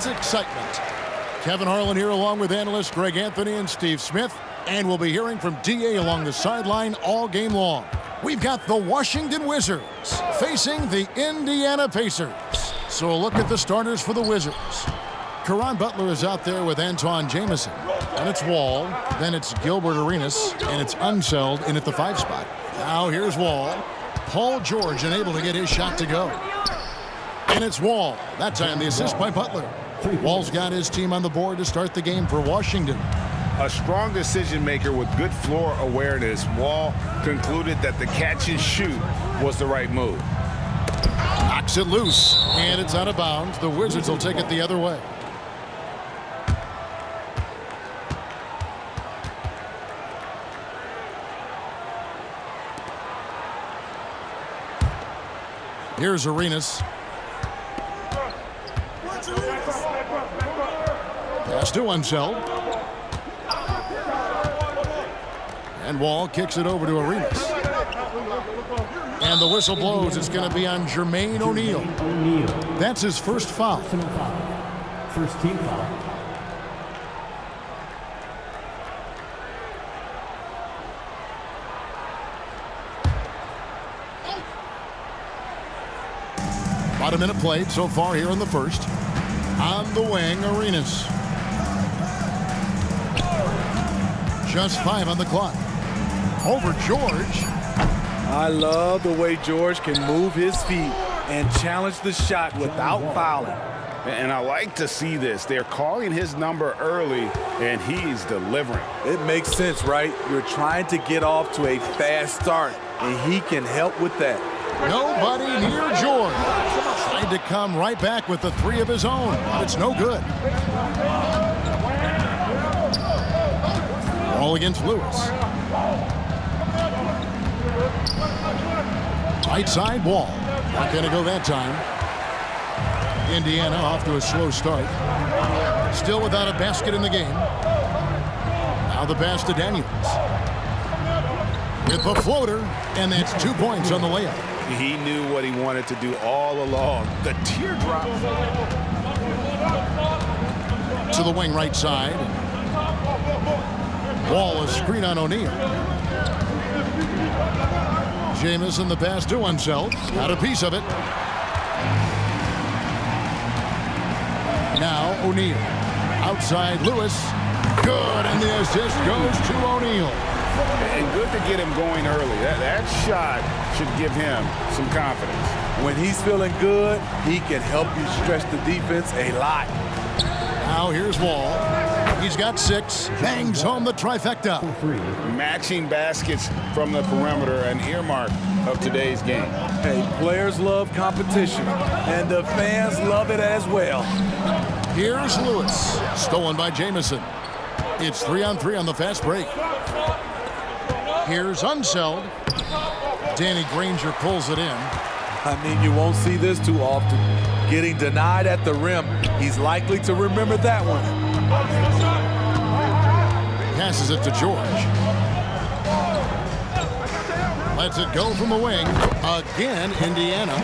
It's excitement. Kevin Harlan here along with analysts Greg Anthony and Steve Smith. And we'll be hearing from D.A. along the sideline all game long. We've got the Washington Wizards facing the Indiana Pacers. So a look at the starters for the Wizards. Caron Butler is out there with Antawn Jamison. And it's Wall. Then it's Gilbert Arenas. And it's Unseld in at the 5 spot. Now here's Wall. Paul George unable to get his shot to go. And it's Wall. That time the assist by Butler. Wall's got his team on the board to start the game for Washington. A strong decision maker with good floor awareness. Wall concluded that the catch and shoot was the right move. Knocks it loose, and it's out of bounds. The Wizards will take it the other way. Here's Arenas. Pass to Unseld. And Wall kicks it over to Arenas. And the whistle blows. It's going to be on Jermaine O'Neal. That's his first foul. First team foul. About a minute played so far here in the first. On the wing, Arenas. Just 5 on the clock. Over George. I love the way George can move his feet and challenge the shot without fouling. And I like to see this. They're calling his number early, and he's delivering. It makes sense, right? You're trying to get off to a fast start, and he can help with that. Nobody near George. Tried to come right back with the 3 of his own, but it's no good. Ball against Lewis. Right side Wall. Not going to go that time. Indiana off to a slow start. Still without a basket in the game. Now the pass to Daniels. With the floater, and that's 2 points on the layup. He knew what he wanted to do all along. The teardrop. To the wing right side. Wall, a screen on O'Neal. Jamison the pass to Unseld. Got a piece of it. Now O'Neal. Outside Lewis. Good, and the assist goes to O'Neal. And good to get him going early. That shot should give him some confidence. When he's feeling good, he can help you stretch the defense a lot. Now here's Wall. He's got 6. Bangs home the trifecta. Matching baskets from the perimeter, an earmark of today's game. Hey, players love competition, and the fans love it as well. Here's Lewis. Stolen by Jamison. It's 3-on-3 on the fast break. Here's Unseld. Danny Granger pulls it in. I mean, you won't see this too often. Getting denied at the rim. He's likely to remember that one. Passes it to George. Lets it go from the wing. Again, Indiana.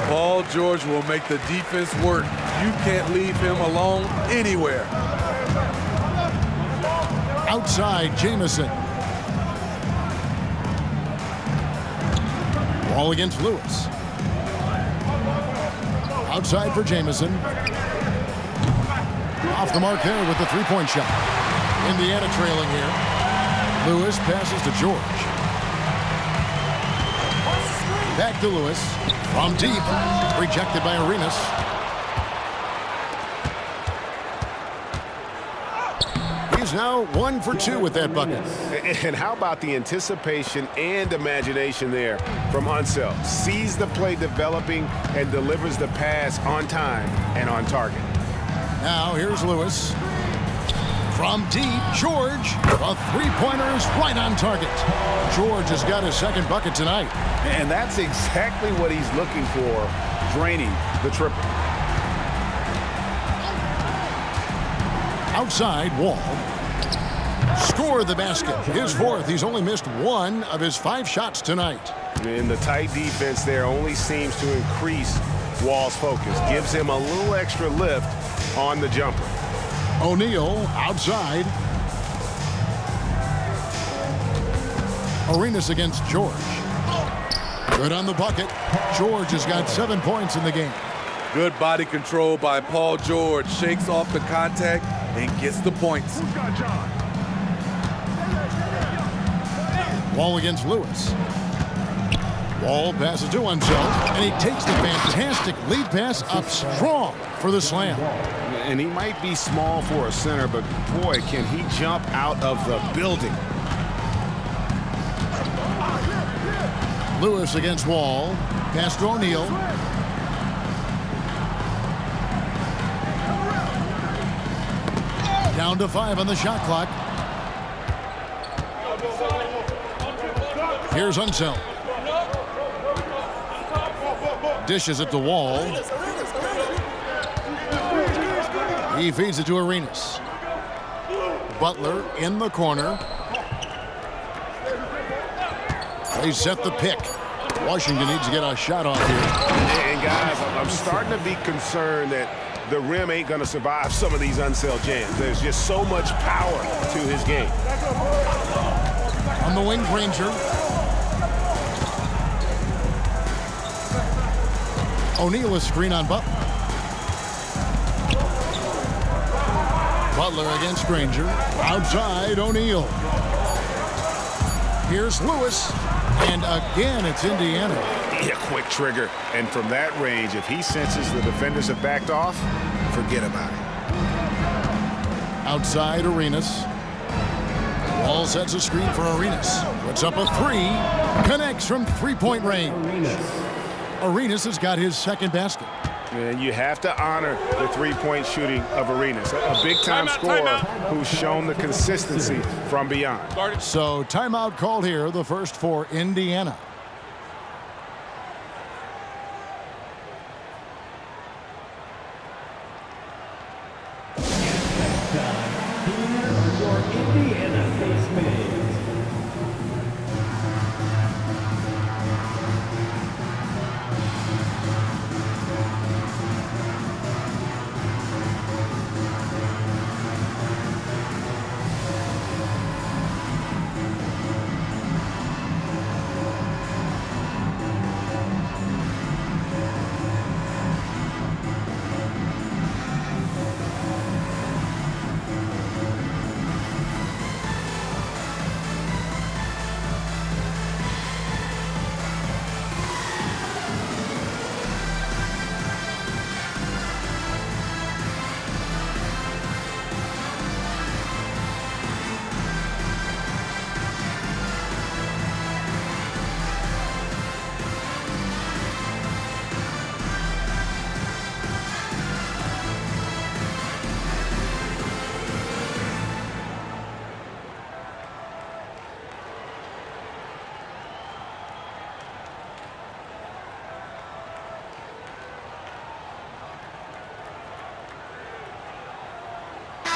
Paul George will make the defense work. You can't leave him alone anywhere. Outside, Jamison. Ball against Lewis. Outside for Jamison. Off the mark there with the 3-point shot. Indiana trailing here. Lewis passes to George. Back to Lewis. From deep. Rejected by Arenas. He's now 1 for 2 with that bucket. And how about the anticipation and imagination there from Unseld? Sees the play developing and delivers the pass on time and on target. Now here's Lewis. From deep, George. A 3-pointer is right on target. George has got his second bucket tonight. And that's exactly what he's looking for, draining the triple. Outside, Wall. Score the basket. His 4th. He's only missed 1 of his 5 shots tonight. And the tight defense there only seems to increase Wall's focus. Gives him a little extra lift on the jumper. O'Neal outside. Arenas against George. Good on the bucket. George has got 7 points in the game. Good body control by Paul George. Shakes off the contact and gets the points. Wall against Lewis. Wall passes to himself, and he takes the fantastic lead pass up strong for the slam. And he might be small for a center, but boy, can he jump out of the building. Lewis against Wall. Pass to O'Neal. Down to 5 on the shot clock. Here's Unseld. Dishes it to Wall. He feeds it to Arenas. Butler in the corner. They set the pick. Washington needs to get a shot off here. And guys, I'm starting to be concerned that the rim ain't going to survive some of these Unseld jams. There's just so much power to his game. On the wing, Granger. O'Neal is screen on Butler. Butler against Granger. Outside, O'Neal. Here's Lewis. And again, it's Indiana. Yeah, quick trigger. And from that range, if he senses the defenders have backed off, forget about it. Outside, Arenas. Wall sets a screen for Arenas. Puts up a 3. Connects from three-point range. Arenas has got his second basket. And you have to honor the three-point shooting of Arenas, a big-time scorer who's shown the consistency from beyond. So timeout called here, the first for Indiana. For Indiana Face Mays.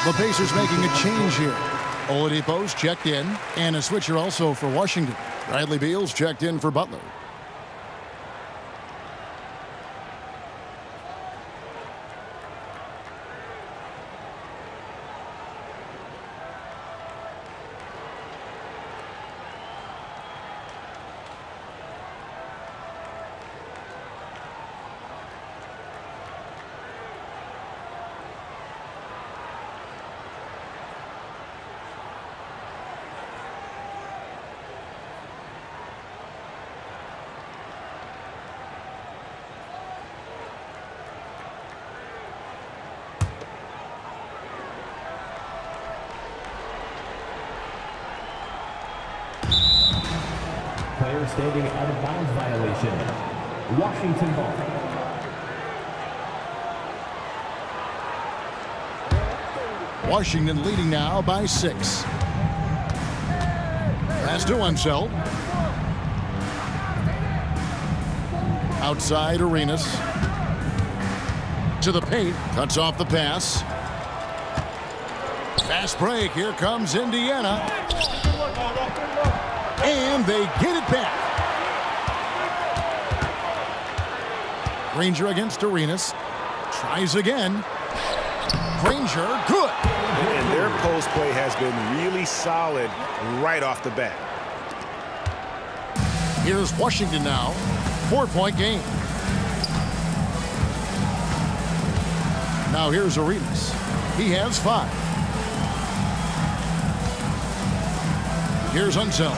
The Pacers making a change here. Oladipo's checked in, and a switcher also for Washington. Bradley Beal's checked in for Butler. Player standing out of bounds violation. Washington ball. Washington leading now by 6. Pass to Unseld. Outside, Arenas. To the paint. Cuts off the pass. Fast break. Here comes Indiana. And they get it back. Granger against Arenas. Tries again. Granger, good. And their post play has been really solid right off the bat. Here's Washington now. 4-point game. Now here's Arenas. He has 5. Here's Unseld.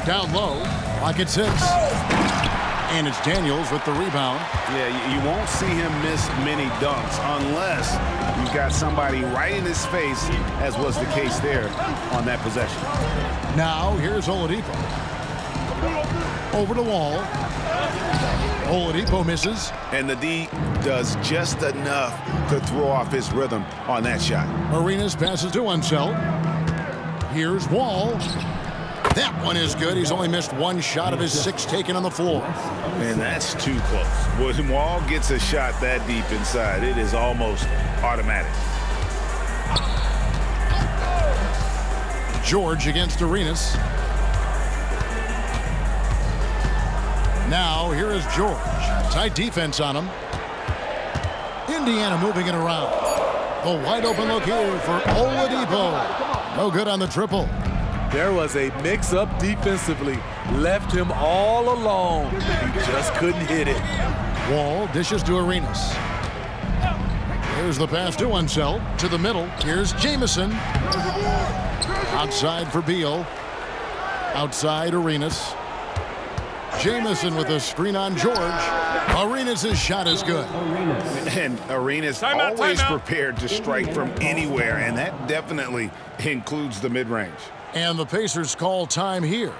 Down low. Rocket 6. And it's Daniels with the rebound. Yeah, you won't see him miss many dunks unless you've got somebody right in his face, as was the case there on that possession. Now here's Oladipo. Over the wall. Oladipo misses. And the D does just enough to throw off his rhythm on that shot. Arenas passes to Unseld. Here's Wall. That one is good. He's only missed 1 shot of his 6 taken on the floor. And that's too close. When Wall gets a shot that deep inside, it is almost automatic. George against Arenas. Now here is George. Tight defense on him. Indiana moving it around. The wide open look here for Oladipo. No good on the triple. There was a mix-up defensively. Left him all alone. He just couldn't hit it. Wall dishes to Arenas. Here's the pass to Unseld. To the middle. Here's Jamison. Outside for Beal. Outside Arenas. Jamison with a screen on George. Arenas' shot is good. And Arenas always prepared to strike from anywhere, and that definitely includes the mid-range. And the Pacers call time here.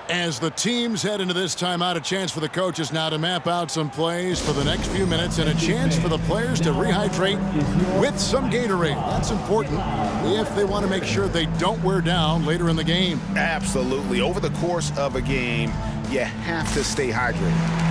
As the teams head into this timeout, a chance for the coaches now to map out some plays for the next few minutes and a chance for the players to rehydrate with some Gatorade. That's important if they want to make sure they don't wear down later in the game. Absolutely. Over the course of a game, you have to stay hydrated.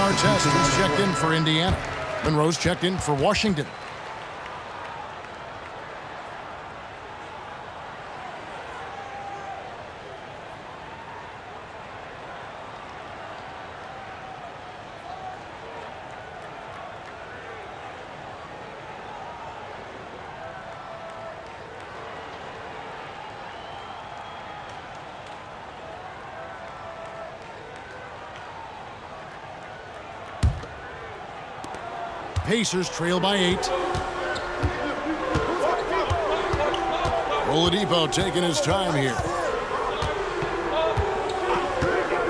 Artest has checked in for Indiana. Monroe's checked in for Washington. Pacers trail by 8. Oladipo taking his time here.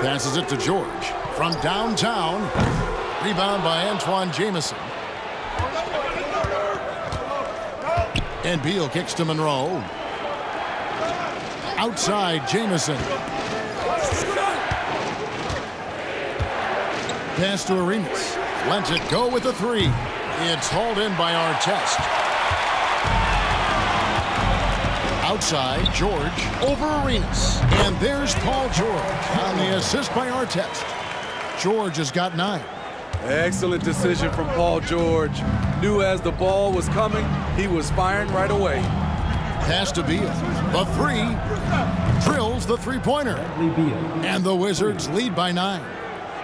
Passes it to George from downtown. Rebound by Antoine Jamison. And Beal kicks to Monroe. Outside Jamison. Pass to Arenas. Lets it go with the 3. It's hauled in by Artest. Outside, George over Arenas. And there's Paul George on the assist by Artest. George has got 9. Excellent decision from Paul George. Knew as the ball was coming, he was firing right away. Pass to Beal. The 3 drills the three-pointer. And the Wizards lead by 9.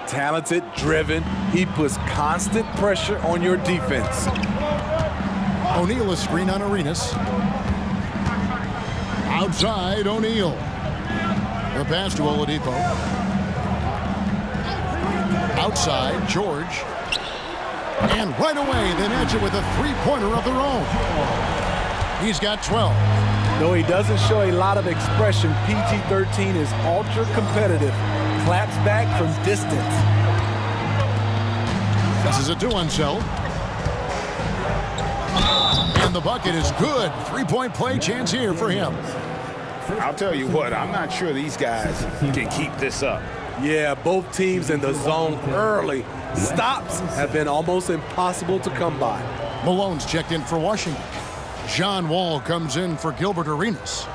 Talented, driven. He puts constant pressure on your defense. O'Neal a screen on Arenas. Outside O'Neal. The pass to Oladipo. Outside George. And right away, they match it with a three-pointer of their own. He's got 12. Though he doesn't show a lot of expression, PG-13 is ultra-competitive. Claps back from distance. This is a 2-on cell. And the bucket is good. Three-point play chance here for him. I'll tell you what, I'm not sure these guys can keep this up. Yeah, both teams in the zone early. Stops have been almost impossible to come by. Malone's checked in for Washington. John Wall comes in for Gilbert Arenas.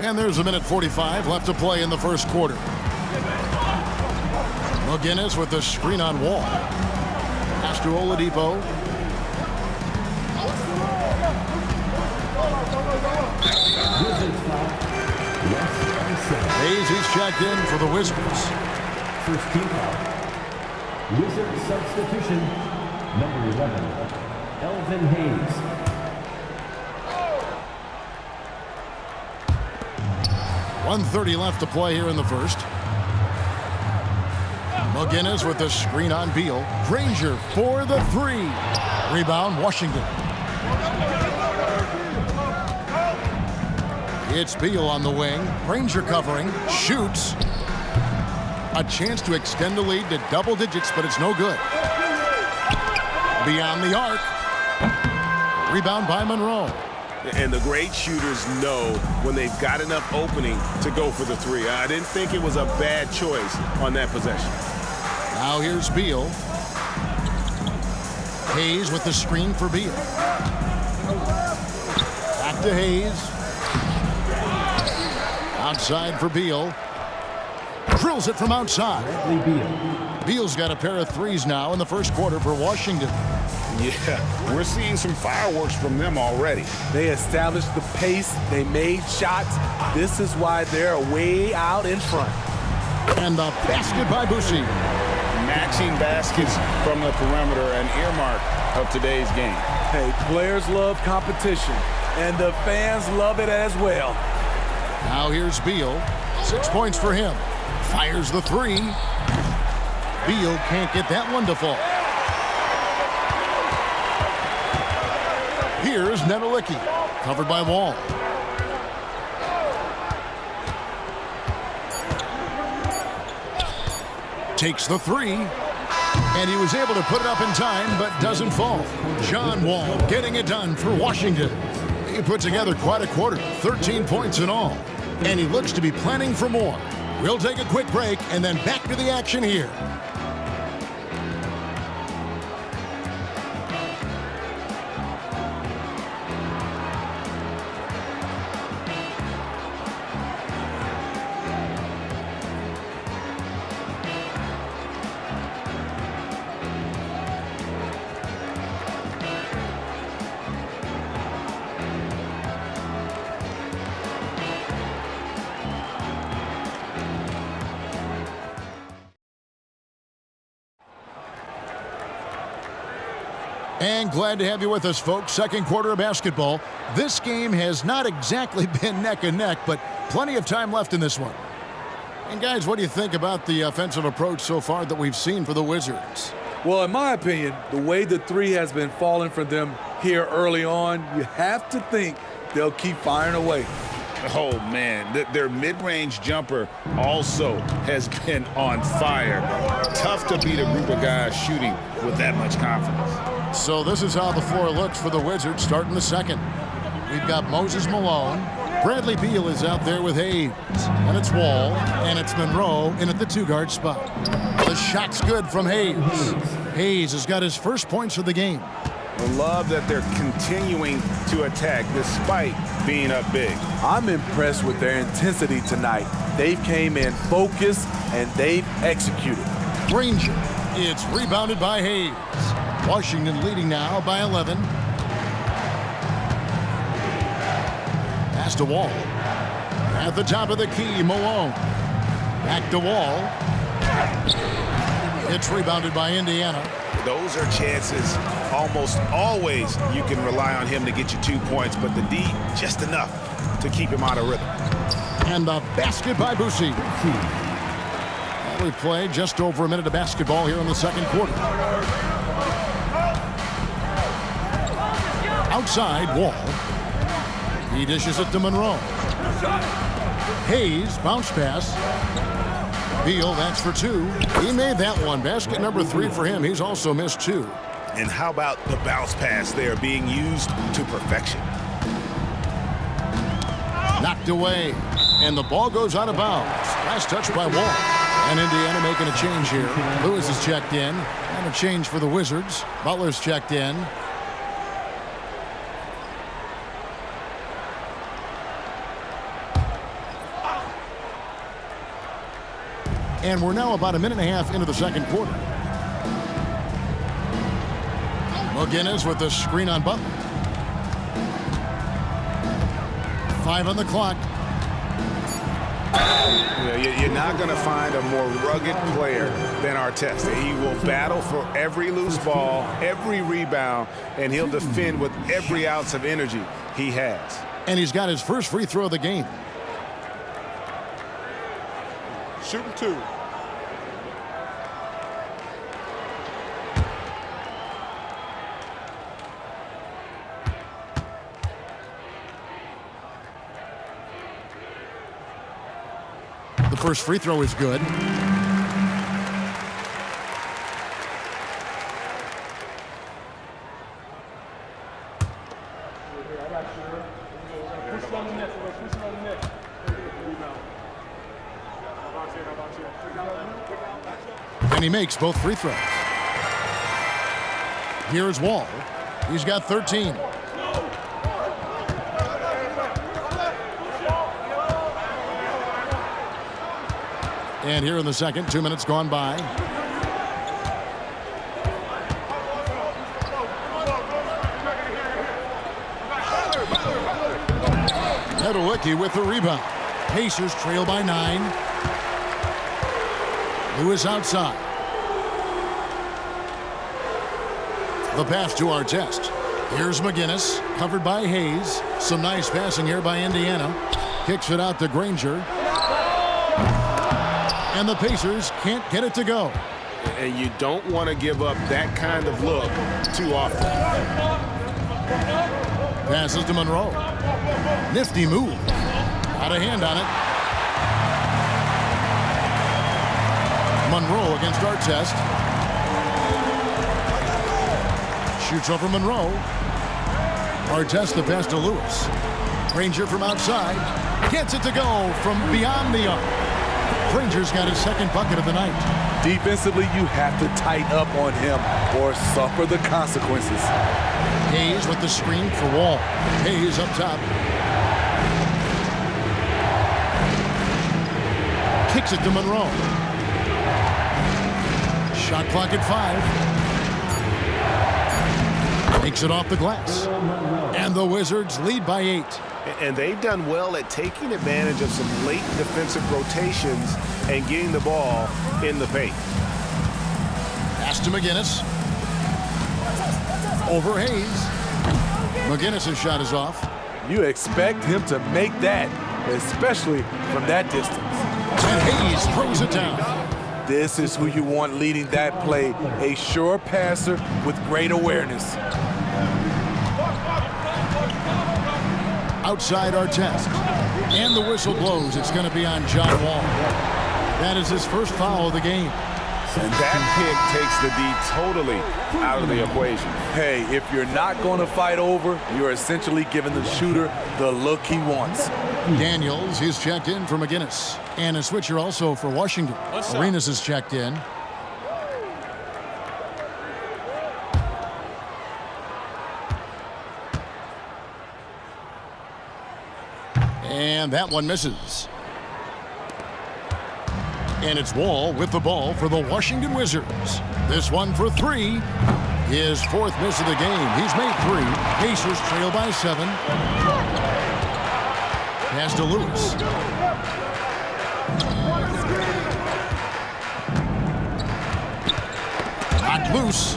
And there's a minute 45 left to play in the first quarter. McGinnis with the screen on Wall. Pass to Oladipo. Hayes, he's checked in for the Wizards. First team foul. Wizard substitution, number 11, Elvin Hayes. 1:30 left to play here in the first. McGinnis with the screen on Beal. Granger for the three. Rebound, Washington. It's Beal on the wing. Granger covering. Shoots. A chance to extend the lead to double digits, but it's no good. Beyond the arc. Rebound by Monroe. And the great shooters know when they've got enough opening to go for the three. I didn't think it was a bad choice on that possession. Now here's Beal. Hayes with the screen for Beal. Back to Hayes. Outside for Beal. Drills it from outside. Beal's got a pair of threes now in the first quarter for Washington. Yeah, we're seeing some fireworks from them already. They established the pace. They made shots. This is why they're way out in front. And the basket by Boucher. Matching baskets from the perimeter, an earmark of today's game. Hey, players love competition, and the fans love it as well. Now here's Beal. 6 points for him. Fires the three. Beal can't get that one to fall. Here's Nedelicki, covered by Wall. Takes the three, and he was able to put it up in time, but doesn't fall. John Wall getting it done for Washington. He put together quite a quarter, 13 points in all, and he looks to be planning for more. We'll take a quick break and then back to the action here. And glad to have you with us, folks. Second quarter of basketball. This game has not exactly been neck and neck, but plenty of time left in this one. And guys, what do you think about the offensive approach so far that we've seen for the Wizards? Well, in my opinion, the way the three has been falling for them here early on, you have to think they'll keep firing away. Oh, man, their mid-range jumper also has been on fire. Tough to beat a group of guys shooting with that much confidence. So this is how the floor looks for the Wizards starting the second. We've got Moses Malone. Bradley Beal is out there with Hayes. And it's Wall. And it's Monroe in at the two-guard spot. The shot's good from Hayes. Hayes has got his first points of the game. I love that they're continuing to attack despite being up big. I'm impressed with their intensity tonight. They came in focused and they've executed. Granger. It's rebounded by Hayes. Washington leading now by 11. Pass to Wall. At the top of the key, Malone. Back to Wall. It's rebounded by Indiana. Those are chances almost always you can rely on him to get you 2 points, but the D just enough to keep him out of rhythm. And the basket by Boucy. We played just over a minute of basketball here in the second quarter. Outside, Wall. He dishes it to Monroe. Hayes, bounce pass. Beal, that's for 2. He made that one. Basket number 3 for him. He's also missed 2. And how about the bounce pass there being used to perfection? Knocked away. And the ball goes out of bounds. Last touch by Wall. And Indiana making a change here. Lewis is checked in. And a change for the Wizards. Butler's checked in. And we're now about a minute and a half into the second quarter. McGinnis with the screen on Butler. 5 on the clock. You're not going to find a more rugged player than Artest. He will battle for every loose ball, every rebound, and he'll defend with every ounce of energy he has. And he's got his first free throw of the game. Shooting 2. The first free throw is good. And he makes both free throws. Here's Wall. He's got 13. And here in the second, 2 minutes gone by. Nedolicki with the rebound. Pacers trail by 9. Lewis outside. The pass to Artest. Here's McGinnis, covered by Hayes. Some nice passing here by Indiana. Kicks it out to Granger. And the Pacers can't get it to go. And you don't want to give up that kind of look too often. Passes to Monroe. Nifty move. Got a hand on it. Monroe against Artest. Shoots over Monroe. Artest the pass to Lewis. Granger from outside. Gets it to go from beyond the arc. Granger's got his second bucket of the night. Defensively, you have to tighten up on him or suffer the consequences. Hayes with the screen for Wall. Hayes up top. Kicks it to Monroe. Shot clock at 5. Takes it off the glass. And the Wizards lead by 8. And they've done well at taking advantage of some late defensive rotations and getting the ball in the paint. Pass to McGinnis. Over Hayes. McGinnis' shot is off. You expect him to make that, especially from that distance. And Hayes throws it down. This is who you want leading that play, a sure passer with great awareness. Outside Artest. And the whistle blows. It's going to be on John Wall. That is his first foul of the game. And that pick takes the D totally out of the equation. Hey, if you're not going to fight over, you're essentially giving the shooter the look he wants. Daniels is checked in for McGinnis. And a switcher also for Washington. Arenas is checked in. And that one misses. And it's Wall with the ball for the Washington Wizards. This one for 3 His fourth miss of the game. He's made 3. Pacers trail by 7. Pass to Lewis. Knocked loose.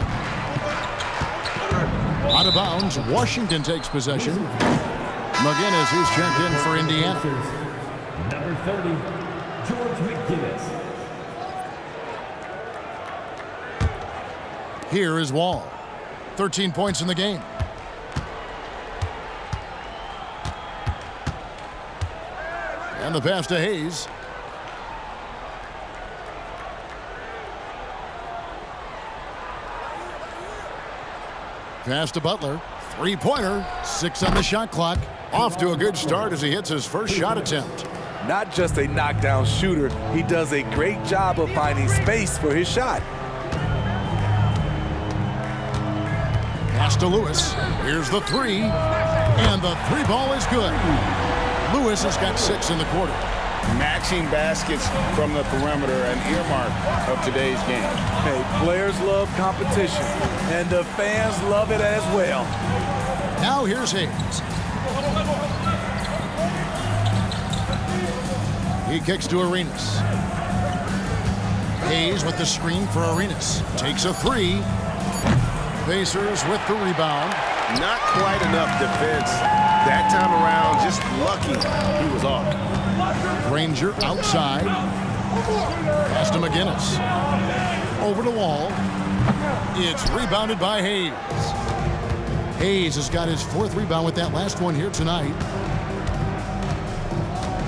Out of bounds. Washington takes possession. McGinnis, who's checked in for Indiana. Number 30, George McGinnis. Here is Wall. 13 points in the game. And the pass to Hayes. Pass to Butler. Three-pointer. 6 on the shot clock. Off to a good start as he hits his first shot attempt. Not just a knockdown shooter, he does a great job of finding space for his shot. Pass to Lewis. Here's the 3. And the 3 ball is good. Lewis has got 6 in the quarter. Matching baskets from the perimeter, an earmark of today's game. Hey, players love competition, and the fans love it as well. Now here's Hayes. He kicks to Arenas. Hayes with the screen for Arenas. Takes a 3. Pacers with the rebound. Not quite enough defense. That time around, just lucky he was off. Granger outside. Pass to McGinnis. Over to Wall. It's rebounded by Hayes. Hayes has got his 4th rebound with that last one here tonight.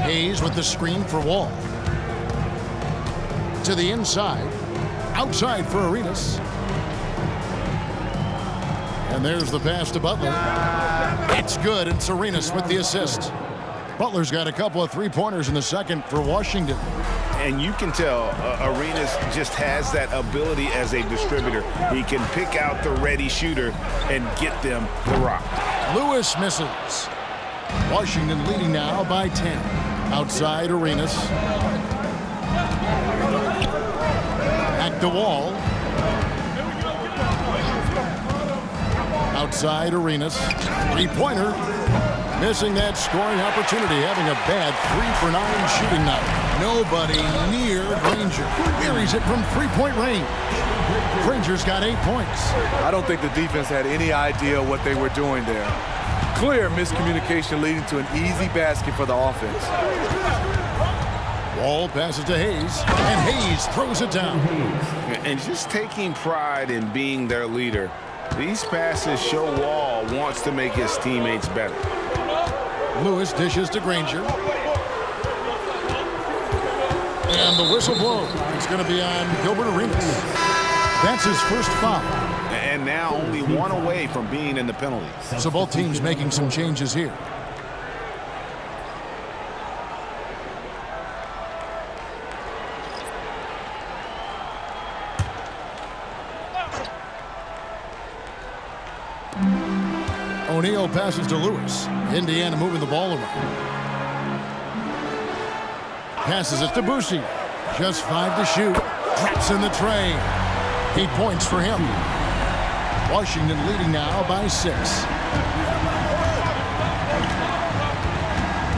Hayes with the screen for Wall. To the inside. Outside for Arenas. And there's the pass to Butler. That's good, and it's Arenas with the assist. Butler's got a couple of 3-pointers in the second for Washington. And you can tell Arenas just has that ability as a distributor. He can pick out the ready shooter and get them the rock. Lewis misses. Washington leading now by 10. Outside Arenas. Back to Wall. Outside Arenas. 3-pointer. Missing that scoring opportunity. Having a bad 3-for-9 shooting night. Nobody near Granger. Buries it from 3-point range. Granger's got 8 points. I don't think the defense had any idea what they were doing there. Clear miscommunication leading to an easy basket for the offense. Wall passes to Hayes, and Hayes throws it down. And just taking pride in being their leader, these passes show Wall wants to make his teammates better. Lewis dishes to Granger. And the whistle blows. It's going to be on Gilbert Arenas. That's his first foul. And now only 1 away from being in the penalty. So both teams making some changes here. O'Neal passes to Lewis. Indiana moving the ball around. Passes it to Boucher. Just 5 to shoot. Drops in the tray. 8 points for him. Washington leading now by 6.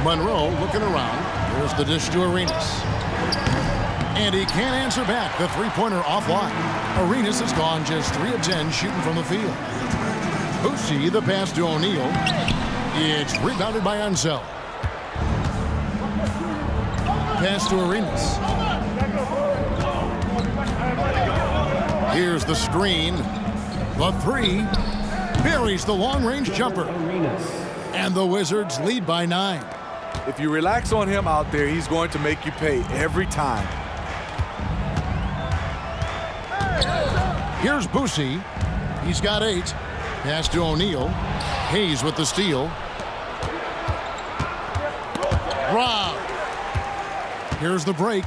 Monroe looking around. There's the dish to Arenas. And he can't answer back. The 3-pointer offline. Arenas has gone just 3 of 10 shooting from the field. Boucher, the pass to O'Neal. It's rebounded by Ansel. Pass to Arenas. Here's the screen. The 3 buries the long-range jumper. And the Wizards lead by 9. If you relax on him out there, he's going to make you pay every time. Here's Boucher. He's got 8. Pass to O'Neal. Hayes with the steal. Rob. Here's the break.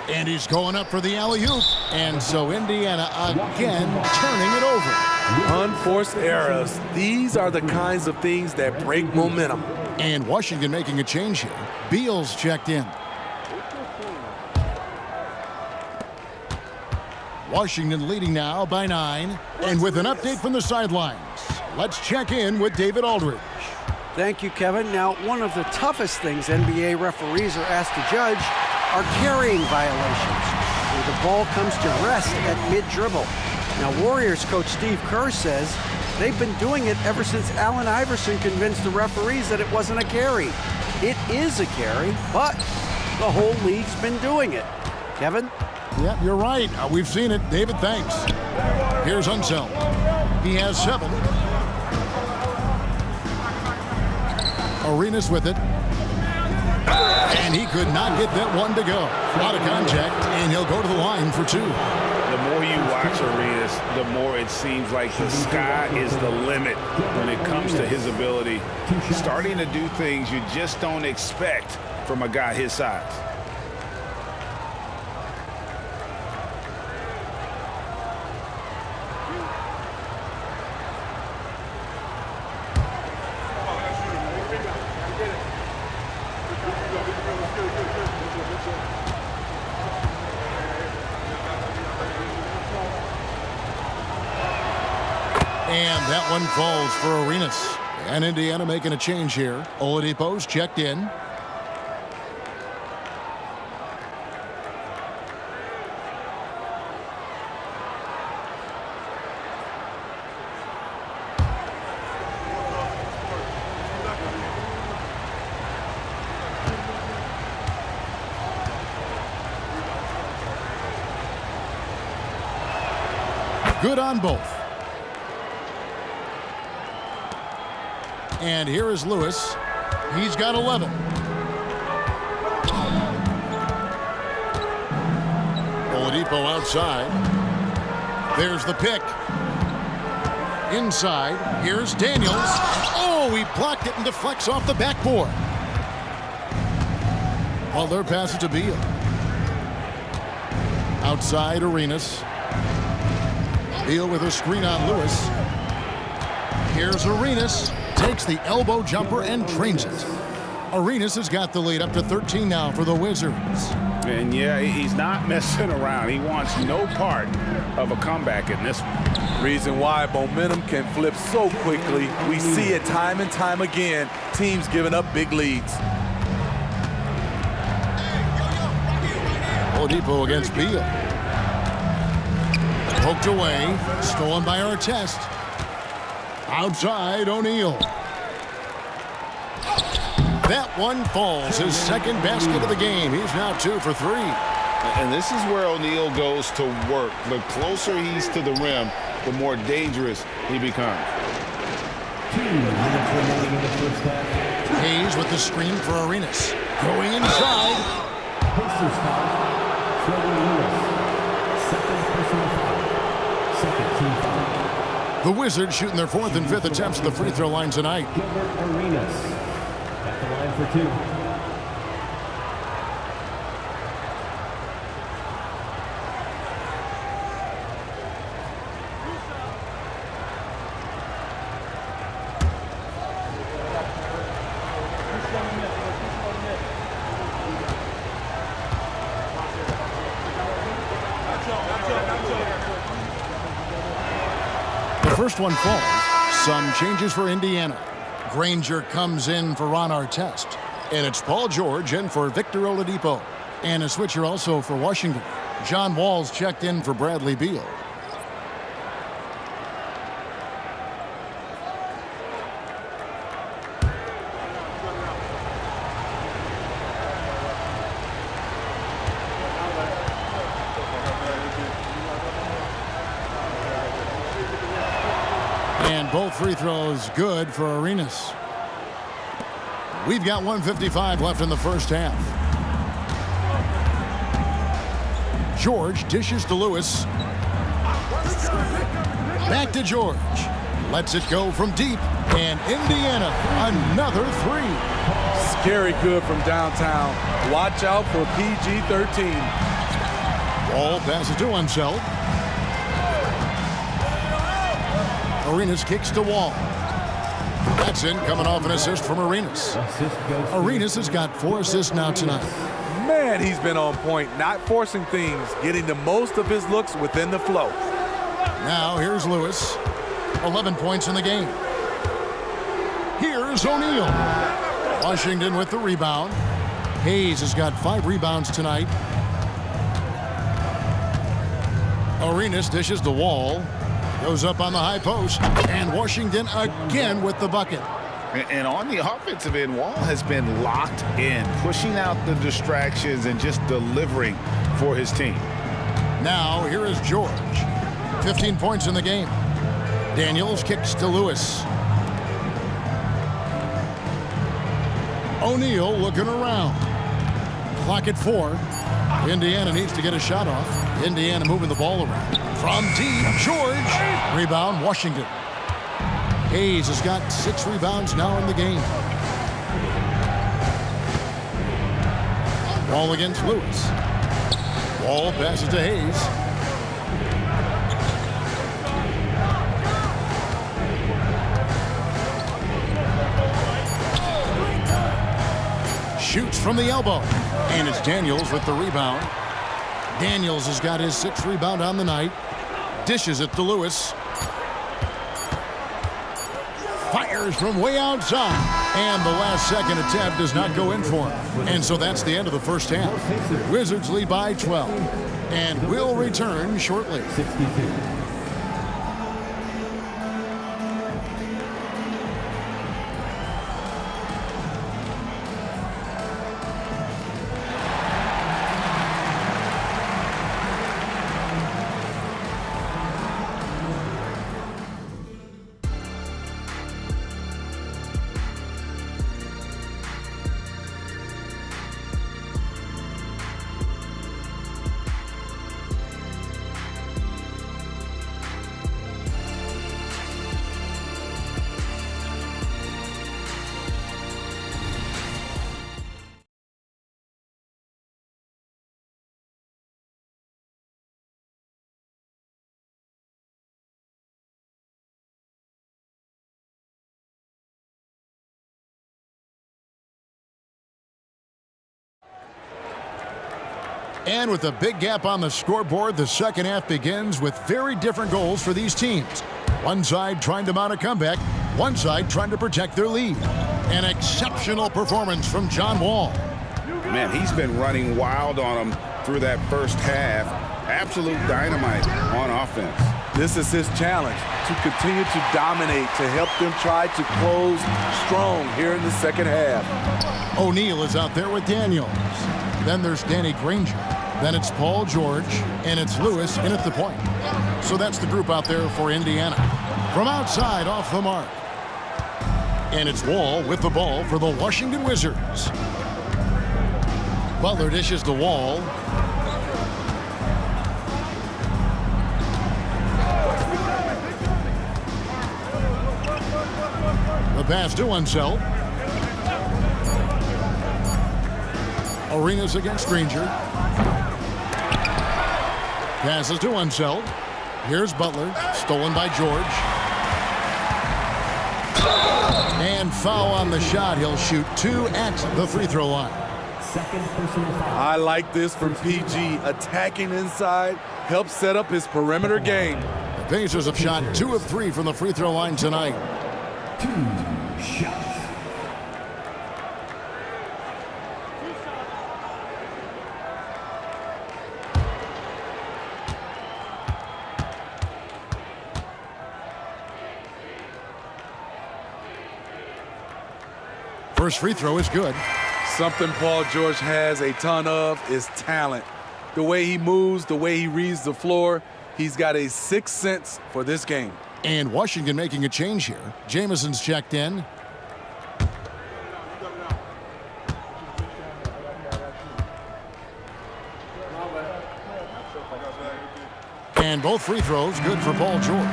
And he's going up for the alley-oop. And so Indiana again turning it over. Unforced errors. These are the kinds of things that break momentum. And Washington making a change here. Beal's checked in. Washington leading now by 9. And with an update from the sidelines, let's check in with David Aldridge. Thank you, Kevin. Now, one of the toughest things NBA referees are asked to judge are carrying violations, where the ball comes to rest at mid-dribble. Now, Warriors coach Steve Kerr says they've been doing it ever since Allen Iverson convinced the referees that it wasn't a carry. It is a carry, but the whole league's been doing it. Kevin? Yep, you're right. We've seen it. David, thanks. Here's Unseld. He has 7. Arenas with it. And he could not get that one to go. A lot of contact, and he'll go to the line for 2. The more you watch Arenas, the more it seems like the sky is the limit when it comes to his ability. Starting to do things you just don't expect from a guy his size. And that one falls for Arenas. And Indiana making a change here. Oladipo's checked in. Good on both. And here is Lewis. He's got 11. Oladipo outside. There's the pick. Inside. Here's Daniels. Oh, he blocked it and deflects off the backboard. Well, their pass it to Beal. Outside, Arenas. Beal with a screen on Lewis. Here's Arenas. Takes the elbow jumper and drains it. Arenas has got the lead up to 13 now for the Wizards. And yeah, he's not messing around. He wants no part of a comeback in this one. Reason why momentum can flip so quickly. We see it time and time again. Teams giving up big leads. Oladipo against Beal. Poked away. Stolen by Artest. Outside, O'Neal. That one falls. His second basket of the game. He's now 2 for 3. And this is where O'Neal goes to work. The closer he's to the rim, the more dangerous he becomes. 2 minutes remaining in the first half. Hayes with the screen for Arenas. Going inside. Pacers foul. Trevor Lewis. Second personal foul. Second team foul. The Wizards shooting their 4th and 5th attempts at the free throw line tonight. Gilbert Arenas at the line for 2. First one falls. Some changes for Indiana. Granger comes in for Ron Artest. And it's Paul George in for Victor Oladipo. And a switcher also for Washington. John Wall's checked in for Bradley Beal. And both free throws good for Arenas. We've got 1:55 left in the first half. George dishes to Lewis. Back to George. Lets it go from deep. And Indiana, another 3. Scary good from downtown. Watch out for PG-13. Wall passes to Unseld. Arenas kicks to Wall. That's in, coming off an assist from Arenas. Arenas has got 4 assists now tonight. Man, Man, he's been on point, not forcing things, getting the most of his looks within the flow. Now here's Lewis. 11 points in the game. Here's O'Neal. Washington with the rebound. Hayes has got 5 rebounds tonight. Arenas dishes the Wall. Goes up on the high post. And Washington again with the bucket. And on the offensive end, Wall has been locked in, pushing out the distractions and just delivering for his team. Now here is George. 15 points in the game. Daniels kicks to Lewis. O'Neal looking around. Clock at 4. Indiana needs to get a shot off. Indiana moving the ball around. From deep, George. Rebound, Washington. Hayes has got 6 rebounds now in the game. Wall against Lewis. Wall passes to Hayes. Shoots from the elbow. And it's Daniels with the rebound. Daniels has got his 6th rebound on the night. Dishes it to Lewis. Fires from way outside. And the last second attempt does not go in for him. And so that's the end of the first half. Wizards lead by 12. And will return shortly. 62. And with a big gap on the scoreboard, the second half begins with very different goals for these teams. One side trying to mount a comeback, one side trying to protect their lead. An exceptional performance from John Wall. Man, he's been running wild on them through that first half. Absolute dynamite on offense. This is his challenge, to continue to dominate, to help them try to close strong here in the second half. O'Neal is out there with Daniels. Then there's Danny Granger. Then it's Paul George, and it's Lewis in at the point. So that's the group out there for Indiana. From outside, off the mark. And it's Wall with the ball for the Washington Wizards. Butler dishes the Wall. The pass to Unseld. Arenas against Granger. Passes to Unseld. Here's Butler. Stolen by George. And foul on the shot. He'll shoot 2 at the free throw line. Second personal foul. I like this from PG. Attacking inside, helps set up his perimeter game. The Pacers have shot 2 of 3 from the free throw line tonight. 2 shots. First free throw is good. Something Paul George has a ton of is talent. The way he moves, the way he reads the floor, he's got a sixth sense for this game. And Washington making a change here. Jamison's checked in. And both free throws good for Paul George.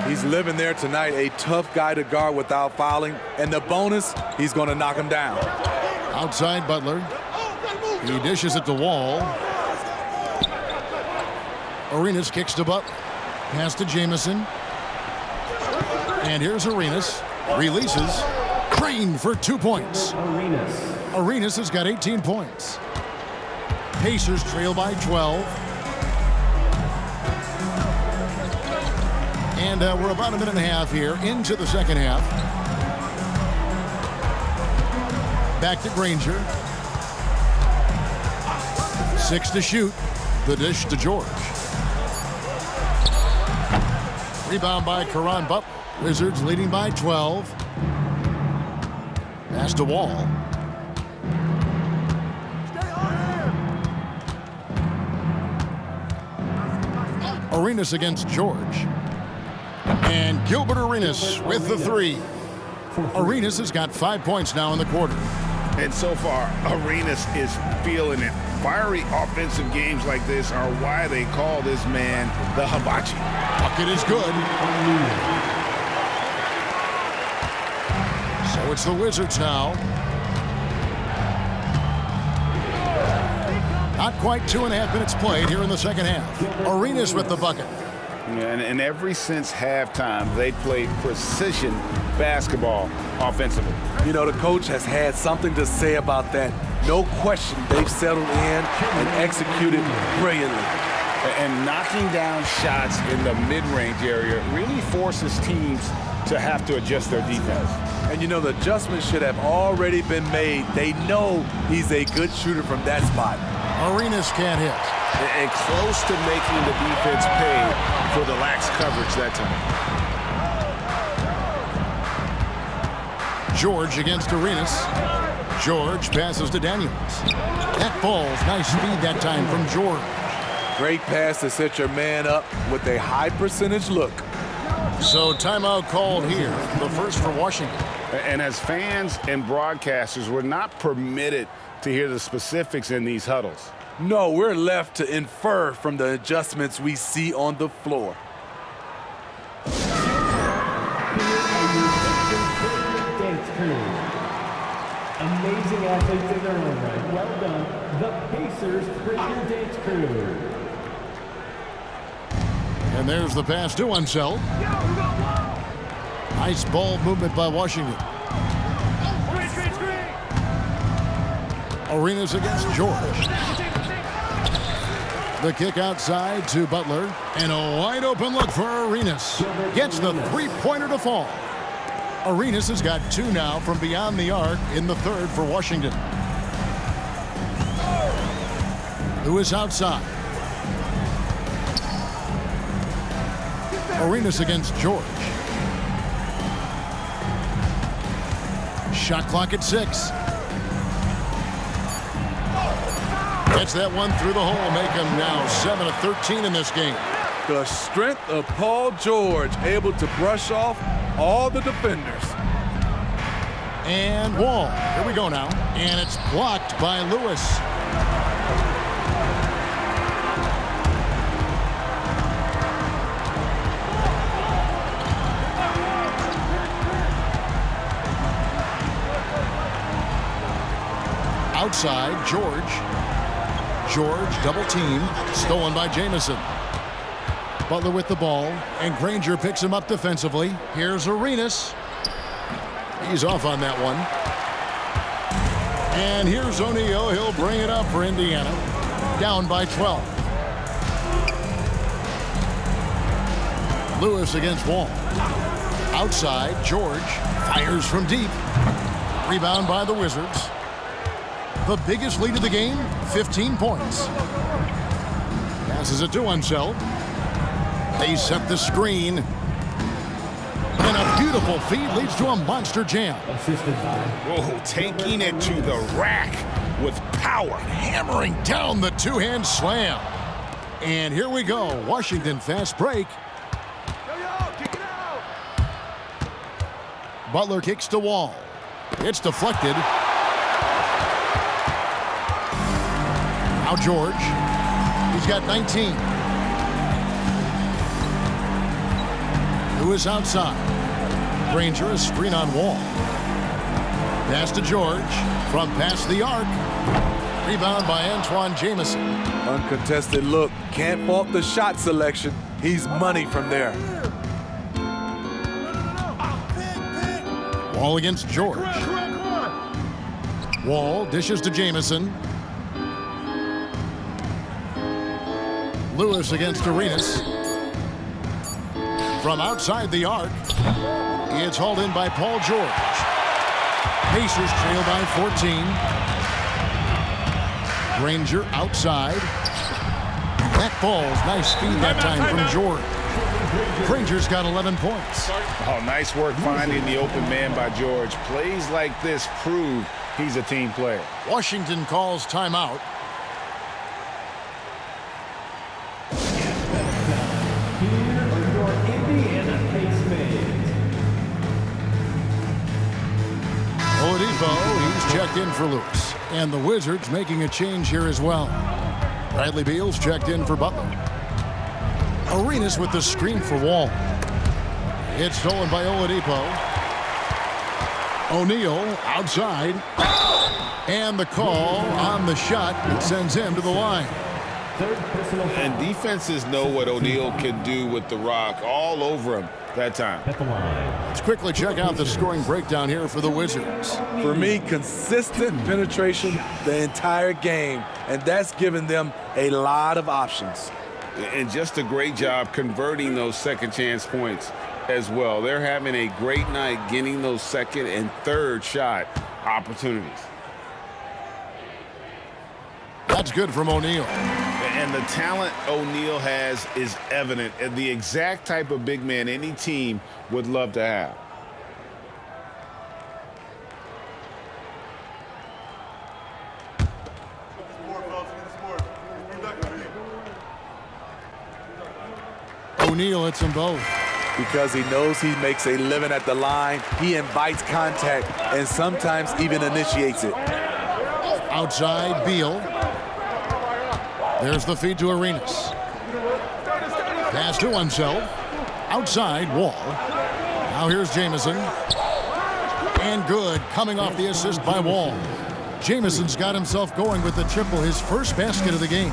He's living there tonight, a tough guy to guard without fouling. And the bonus, he's going to knock him down. Outside Butler. He dishes it to Wall. Arenas kicks to Butler. Pass to Jamison. And here's Arenas. Releases. Crane for 2 points. Arenas. Arenas has got 18 points. Pacers trail by 12. And we're about a minute and a half here into the second half. Back to Granger. 6 to shoot. The dish to George. Rebound by Caron Butler. Wizards leading by 12. Pass to Wall. Arenas against George. And Gilbert Arenas with the three. Arenas has got 5 points now in the quarter. And so far, Arenas is feeling it. Fiery offensive games like this are why they call this man the Hibachi. Bucket is good. So it's the Wizards now. Not quite 2.5 minutes played here in the second half. Arenas with the bucket. And ever since halftime, they played precision basketball offensively. You know, the coach has had something to say about that. No question, they've settled in and executed brilliantly. And knocking down shots in the mid-range area really forces teams to have to adjust their defense. And you know, the adjustments should have already been made. They know he's a good shooter from that spot. Arenas can't hit. And close to making the defense pay for the lax coverage that time. George against Arenas. George passes to Daniels. That ball's nice speed that time from George. Great pass to set your man up with a high percentage look. So timeout called here, the first for Washington. And as fans and broadcasters, we're not permitted to hear the specifics in these huddles. No, we're left to infer from the adjustments we see on the floor. Amazing athletes in their own right. Well done. The Pacers Breaker Dance Crew. And there's the pass to Unseld. Nice ball movement by Washington. Arenas against George. The kick outside to Butler. And a wide open look for Arenas. Gets the three-pointer to fall. Arenas has got 2 now from beyond the arc in the third for Washington. Who is outside? Arenas against George. Shot clock at 6. Gets that one through the hole, make him now 7 of 13 in this game. The strength of Paul George, able to brush off all the defenders. And Wall, here we go now. And it's blocked by Lewis. Outside, George. George double teamed, stolen by Jamison. Butler with the ball, and Granger picks him up defensively. Here's Arenas. He's off on that one. And here's O'Neal. He'll bring it up for Indiana. Down by 12. Lewis against Wall. Outside, George fires from deep. Rebound by the Wizards. The biggest lead of the game, 15 points. Passes it to Unseld. They set the screen. And a beautiful feed leads to a monster jam. Whoa, taking it to the rack with power. Hammering down the two-hand slam. And here we go. Washington fast break. Butler kicks to Wall. It's deflected. Now George. He's got 19. Who is outside? Granger, a screen on Wall. Pass to George from past the arc. Rebound by Antoine Jamison. Uncontested look. Can't fault the shot selection. He's money from there. Wall against George. Wall dishes to Jamison. Lewis against Arenas. From outside the arc, it's hauled in by Paul George. Pacers trail by 14. Granger outside. That ball's nice speed that time from George. Granger's got 11 points. Oh, nice work finding the open man by George. Plays like this prove he's a team player. Washington calls timeout. Here are your Indiana Pacers. Oladipo, he's checked in for Lewis. And the Wizards making a change here as well. Bradley Beal's checked in for Butler. Arenas with the screen for Wall. It's stolen by Oladipo. O'Neal outside. And the call on the shot sends him to the line. Third personal foul And defenses know what O'Neal can do with the rock all over him that time. at the line. Let's quickly check out the scoring breakdown here for the Wizards. For me, consistent penetration the entire game, and that's given them a lot of options. And just a great job converting those second chance points as well. They're having a great night getting those second and third shot opportunities. That's good from O'Neal. And the talent O'Neal has is evident, and the exact type of big man any team would love to have. O'Neal hits them both. Because he knows he makes a living at the line, he invites contact and sometimes even initiates it. Outside, Beal. There's the feed to Arenas. Pass to himself. Outside, Wall. Now here's Jamison. And good, coming off the assist by Wall. Jamison's got himself going with the triple, his first basket of the game.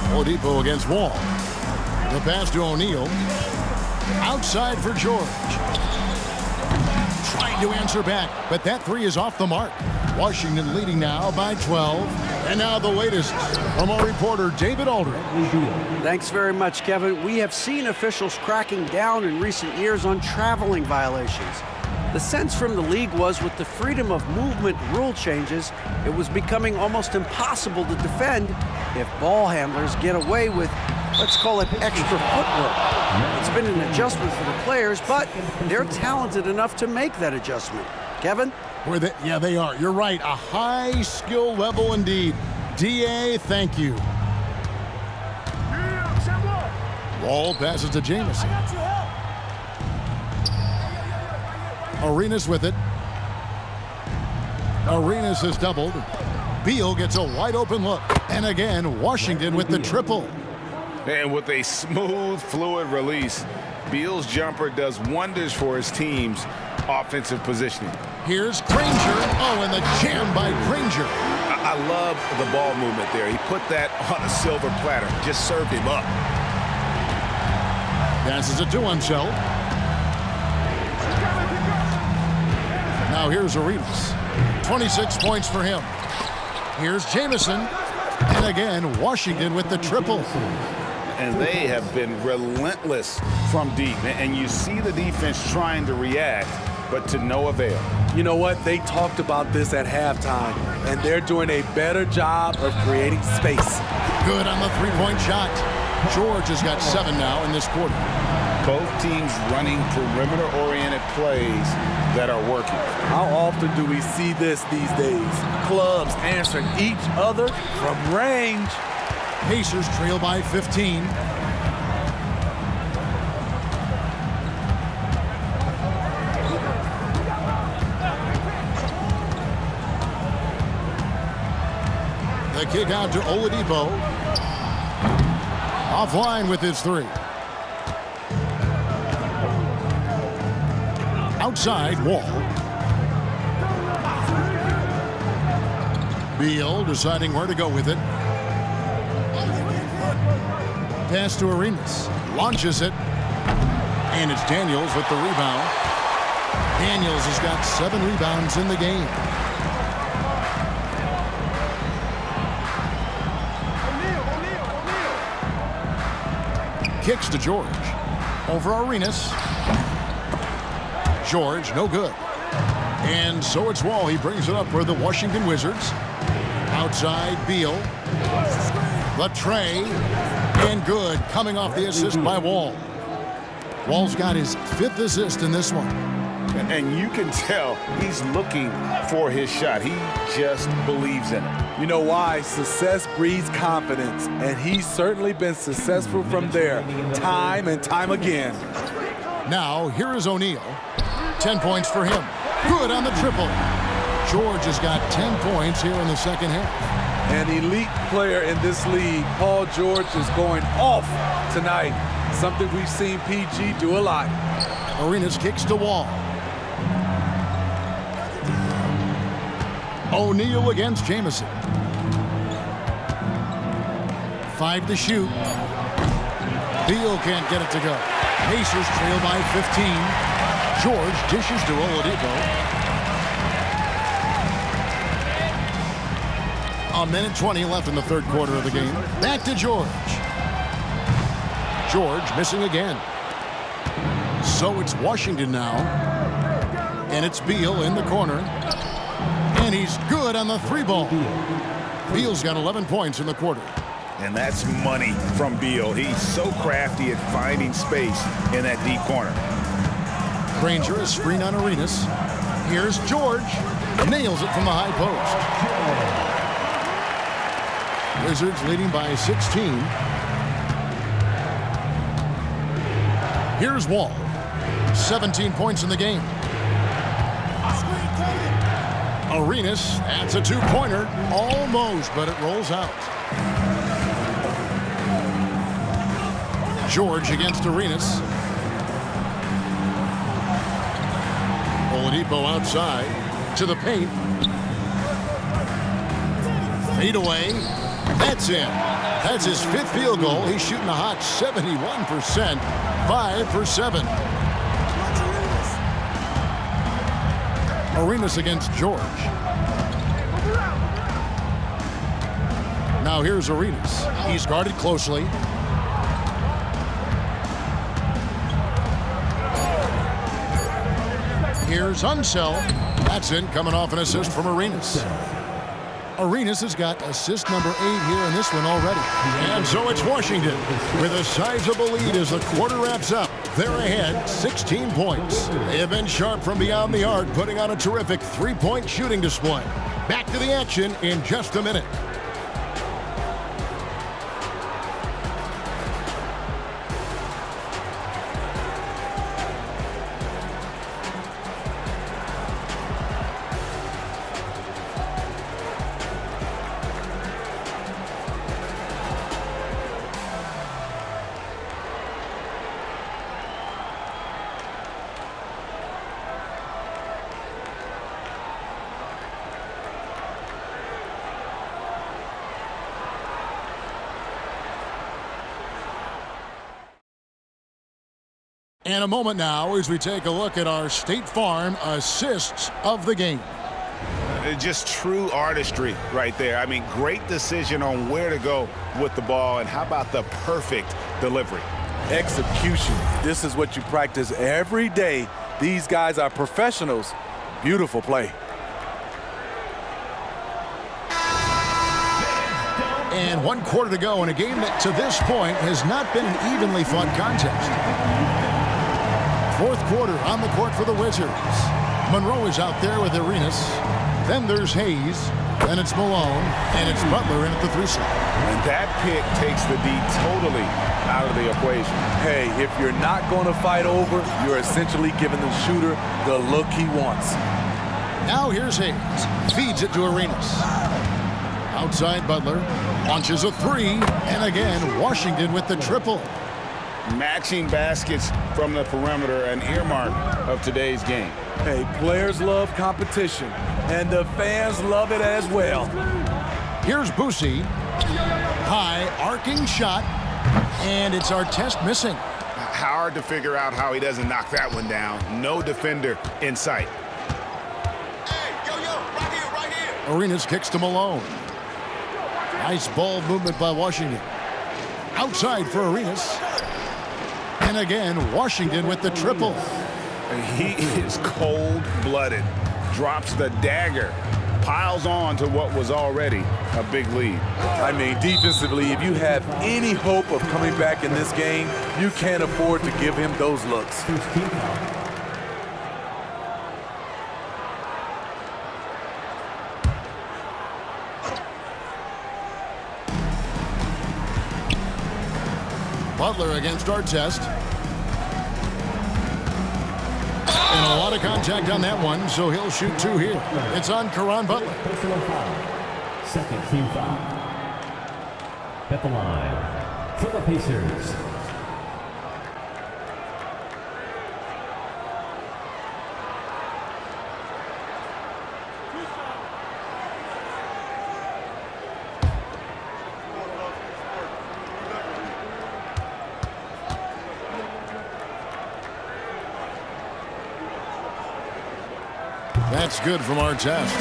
Oladipo against Wall. The pass to O'Neal. Outside for George. Trying to answer back, but that three is off the mark. Washington leading now by 12. And now the latest from our reporter, David Aldridge. Thanks very much, Kevin. We have seen officials cracking down in recent years on traveling violations. The sense from the league was with the freedom of movement rule changes, it was becoming almost impossible to defend if ball handlers get away with, let's call it, extra footwork. It's been an adjustment for the players, but they're talented enough to make that adjustment. Kevin? Yeah, they are. You're right. A high skill level indeed. DA, thank you. Wall passes to Jamison. Arenas with it. Arenas has doubled. Beal gets a wide open look. And again, Washington with the triple. And with a smooth, fluid release, Beal's jumper does wonders for his team's offensive positioning. Here's Granger. Oh, and the jam by Granger. I love the ball movement there. He put that on a silver platter, just served him up. Passes it to himself. Now here's Arenas. 26 points for him. Here's Jamison. And again, Washington with the triple. And they have been relentless from deep. And you see the defense trying to react, but to no avail. You know what? They talked about this at halftime, and they're doing a better job of creating space. Good on the three-point shot. George has got 7 now in this quarter. Both teams running perimeter-oriented plays that are working. How often do we see this these days? Clubs answering each other from range. Pacers trail by 15. The kick out to Oladipo. Offline with his three. Outside, Wall. Beal deciding where to go with it. Pass to Arenas. Launches it. And it's Daniels with the rebound. Daniels has got 7 rebounds in the game. kicks to George. Over Arenas. George, no good. And so it's Wall. He brings it up for the Washington Wizards. Outside, Beal. The tray. And good, coming off the assist by Wall. Wall's got his 5th assist in this one. And you can tell he's looking for his shot. He just believes in it. You know why? Success breeds confidence, and he's certainly been successful from there time and time again. Now, here is O'Neal. 10 points for him. Good on the triple. George has got 10 points here in the second half. An elite player in this league, Paul George, is going off tonight. Something we've seen PG do a lot. Arenas kicks to Wall. O'Neal against Jamison. 5 to shoot. Beal can't get it to go. Pacers trail by 15. George dishes to Oladipo. A minute 20 left in the third quarter of the game. Back to George. George missing again. So it's Washington now. And it's Beal in the corner. And he's good on the 3-ball. Beal's got 11 points in the quarter. And that's money from Beal. He's so crafty at finding space in that deep corner. Granger is screen on Arenas. Here's George. Nails it from the high post. Wizards leading by 16. Here's Wall. 17 points in the game. Arenas, that's a 2-pointer. Almost, but it rolls out. George against Arenas. Oladipo outside to the paint. Fade away. That's in. That's his 5th field goal. He's shooting a hot 71%. 5 for 7. Arenas against George. Now here's Arenas. He's guarded closely. Here's Unseld. That's in, coming off an assist from Arenas. Arenas has got assist number 8 here in this one already. And so it's Washington with a sizable lead as the quarter wraps up. They're ahead 16 points. They have been sharp from beyond the arc, putting on a terrific 3-point shooting display. Back to the action in just a minute. And a moment now as we take a look at our State Farm assists of the game. Just true artistry right there. I mean, great decision on where to go with the ball, and how about the perfect delivery? Execution. This is what you practice every day. These guys are professionals. Beautiful play. And 1 quarter to go in a game that to this point has not been an evenly fought contest. 4th quarter on the court for the Wizards. Monroe is out there with Arenas. Then there's Hayes. Then it's Malone. And it's Butler in at the 3 slot. And that pick takes the D totally out of the equation. Hey, if you're not going to fight over, you're essentially giving the shooter the look he wants. Now here's Hayes. Feeds it to Arenas. Outside Butler. Launches a 3. And again, Washington with the triple. Matching baskets from the perimeter, an earmark of today's game. Hey, players love competition, and the fans love it as well. Here's Boosie. High, arcing shot, and it's Artest missing. Hard to figure out how he doesn't knock that one down. No defender in sight. Right here. Arenas kicks to Malone. Nice ball movement by Washington. Outside for Arenas. And again, Washington with the triple. He is cold-blooded. Drops the dagger. Piles on to what was already a big lead. I mean, defensively, if you have any hope of coming back in this game, you can't afford to give him those looks. First team foul. Butler against Artest. And a lot of contact on that one, so he'll shoot 2 here. It's on Caron Butler. Personal foul. Second team foul. At the line for the Pacers. That's good from Artest.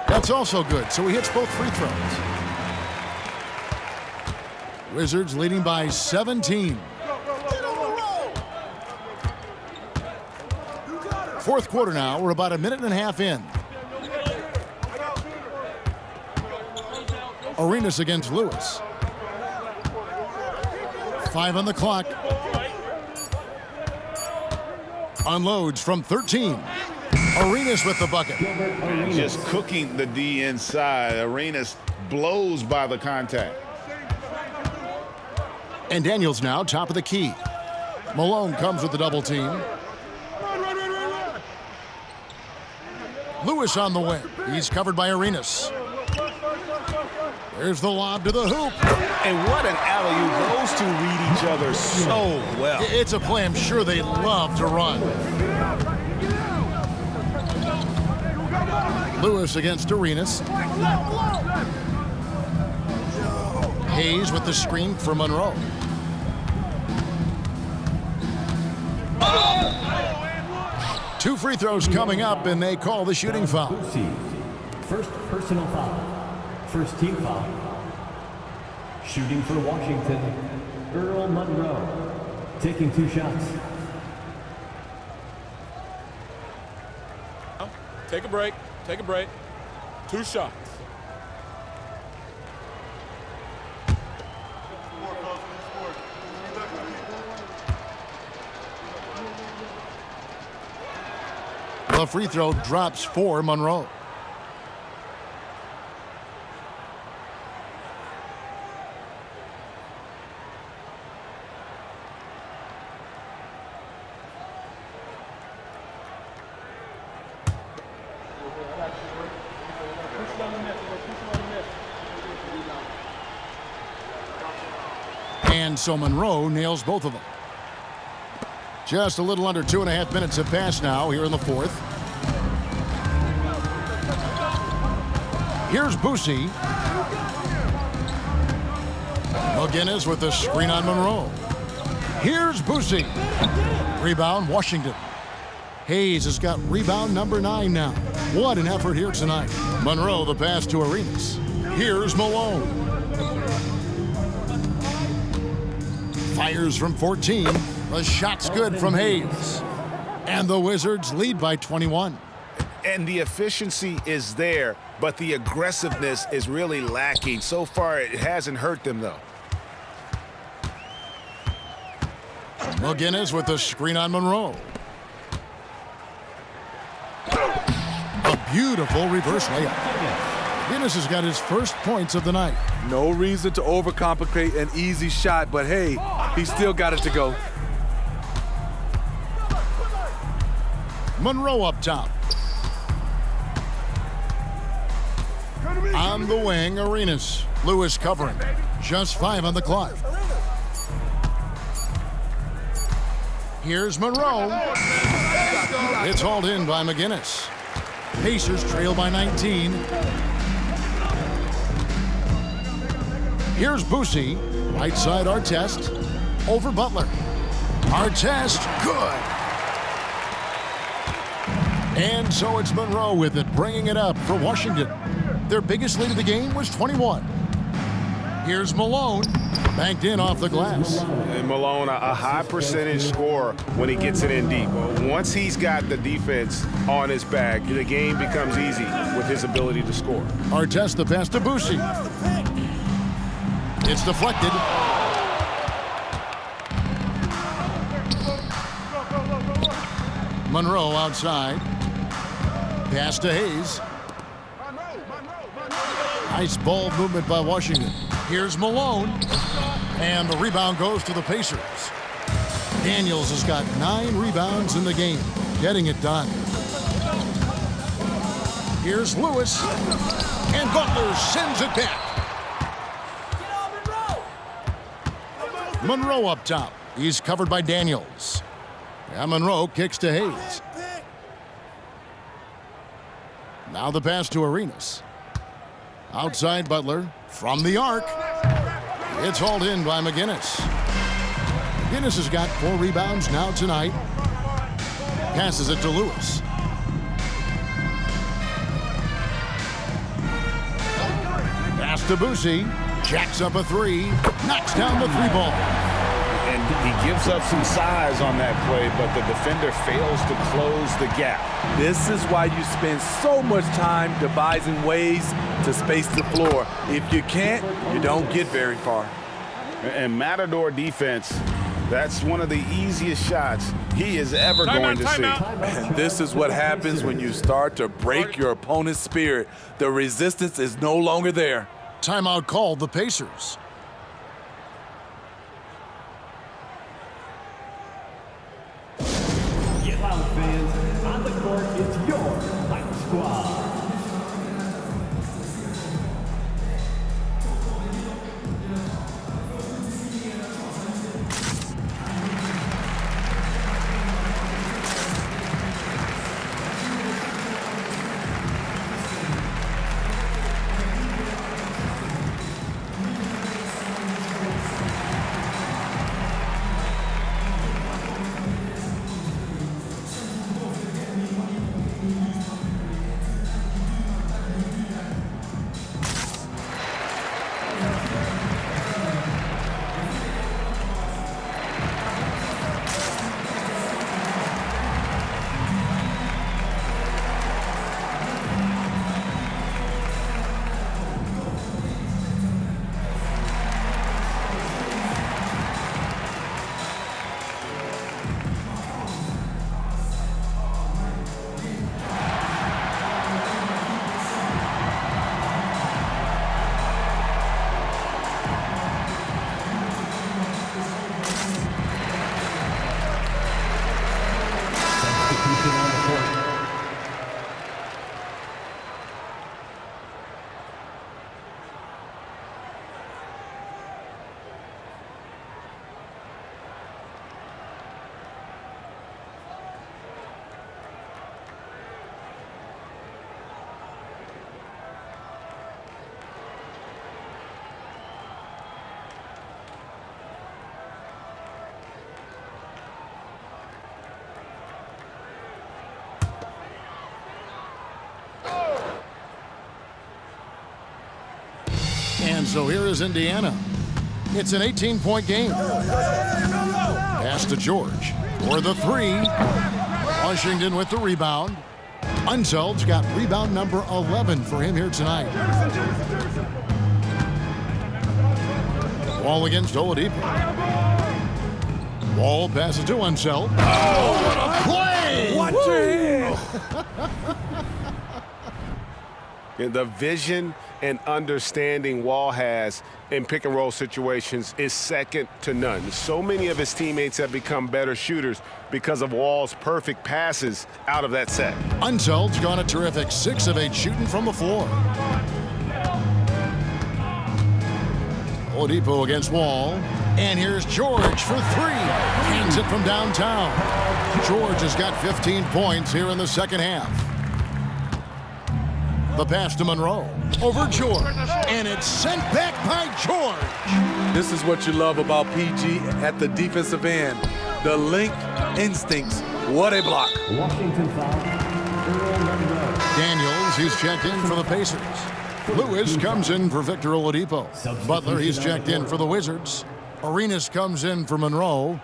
That's also good, so he hits both free throws. Wizards leading by 17. Fourth quarter now. We're about a minute and a half in. Arenas against Lewis. 5 on the clock. Unloads from 13. Arenas with the bucket. Just cooking the D inside. Arenas blows by the contact. And Daniels now top of the key. Malone comes with the double team. Lewis on the wing. He's covered by Arenas. There's the lob to the hoop. And what an alley-oop. Those two read each other so well. It's a play I'm sure they love to run. Lewis against Arenas. Hayes with the screen for Monroe. Two free throws coming up, and they call the shooting foul. First personal foul. First team foul. Shooting for Washington, Earl Monroe. Taking 2 shots. Take a break. Take a break. 2 shots. The free throw drops for Monroe. And so Monroe nails both of them. Just a little under 2.5 minutes have passed now here in the fourth. Here's Boosie. McGinnis with the screen on Monroe. Here's Boosie. Rebound, Washington. Hayes has got rebound number 9 now. What an effort here tonight. Monroe the pass to Arenas. Here's Malone. Fires from 14. The shot's good from Hayes. And the Wizards lead by 21. And the efficiency is there, but the aggressiveness is really lacking. So far, it hasn't hurt them, though. McGinnis with the screen on Monroe. A beautiful reverse layup. McGinnis has got his first points of the night. No reason to overcomplicate an easy shot, but hey, he still got it to go. Monroe up top. On the wing, Arenas. Lewis covering. Just 5 on the clock. Here's Monroe. It's hauled in by McGinnis. Pacers trail by 19. Here's Boosie. Right side Artest. Over Butler. Artest, good. And so it's Monroe with it, bringing it up for Washington. Their biggest lead of the game was 21. Here's Malone. Banked in off the glass. And Malone, a high percentage scorer when he gets it in deep. Once he's got the defense on his back, the game becomes easy with his ability to score. Artest the pass to Boosie. It's deflected. Monroe outside. Pass to Hayes. Nice ball movement by Washington. Here's Malone. And the rebound goes to the Pacers. Daniels has got 9 rebounds in the game, getting it done. Here's Lewis. And Butler sends it back. Monroe up top. He's covered by Daniels. And Monroe kicks to Hayes. Now the pass to Arenas. Outside Butler from the arc. It's hauled in by McGinnis. McGinnis has got 4 rebounds now tonight. Passes it to Lewis. Pass to Boosie. Jacks up a 3. Knocks down the 3 ball. And he gives up some size on that play, but the defender fails to close the gap. This is why you spend so much time devising ways to space the floor. If you can't, you don't get very far. And Matador defense, that's one of the easiest shots he is ever going to see. And this is what happens when you start to break your opponent's spirit. The resistance is no longer there. Timeout called the Pacers. Get loud, fans. On the court, it's your Fight Squad. And so here is Indiana. It's an 18-point game. Pass to George for the 3. Washington with the rebound. Unseld's got rebound number 11 for him here tonight. Wall against Oladipo. Wall passes to Unseld. Oh, what a play! Watch your head. And the vision and understanding Wall has in pick and roll situations is second to none. So many of his teammates have become better shooters because of Wall's perfect passes out of that set. Unseld's got a terrific 6 of 8 shooting from the floor. Oladipo against Wall. And here's George for 3. Hands it from downtown. George has got 15 points here in the second half. The pass to Monroe. Over George. And it's sent back by George. this is what you love about PG at the defensive end. The link instincts. What a block. Washington foul. Earl Monroe. Daniels, he's checked in for the Pacers. Lewis comes in for Victor Oladipo. Butler, he's checked in for the Wizards. Arenas comes in for Monroe.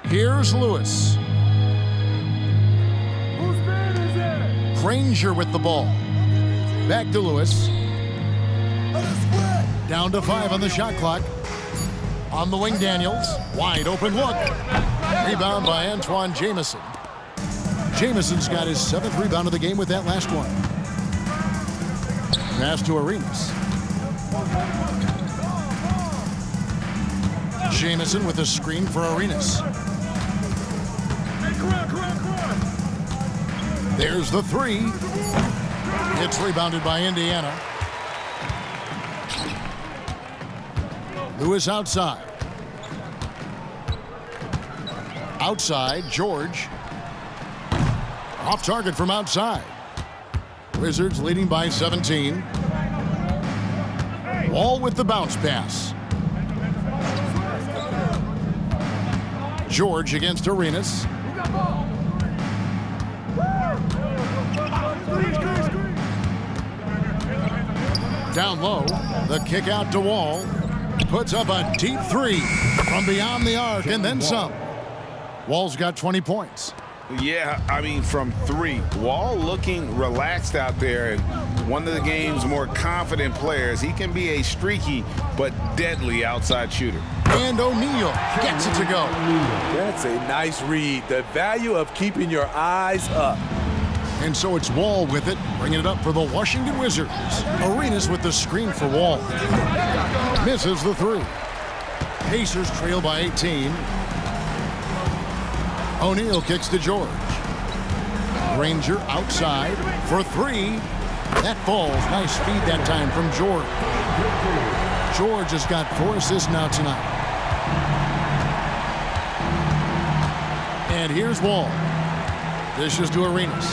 Here's Lewis. Granger with the ball. Back to Lewis. Down to 5 on the shot clock. On the wing, Daniels. Wide open look. Rebound by Antoine Jamison. Jamison's got his 7th rebound of the game with that last one. Pass to Arenas. Jamison with a screen for Arenas. There's the 3. It's rebounded by Indiana. Lewis outside. Outside, George. Off target from outside. Wizards leading by 17. Wall with the bounce pass. George against Arenas. Down low, the kick out to Wall. Puts up a deep 3 from beyond the arc and then some. Wall's got 20 points. Yeah, I mean, from 3. Wall looking relaxed out there, and one of the game's more confident players. He can be a streaky but deadly outside shooter. And O'Neal gets it to go. That's a nice read. The value of keeping your eyes up. And so it's Wall with it, bringing it up for the Washington Wizards. Arenas with the screen for Wall. Misses the 3. Pacers trail by 18. O'Neal kicks to George. Granger outside for 3. That falls. Nice feed that time from George. George has got 4 assists now tonight. And here's Wall. Dishes to Arenas.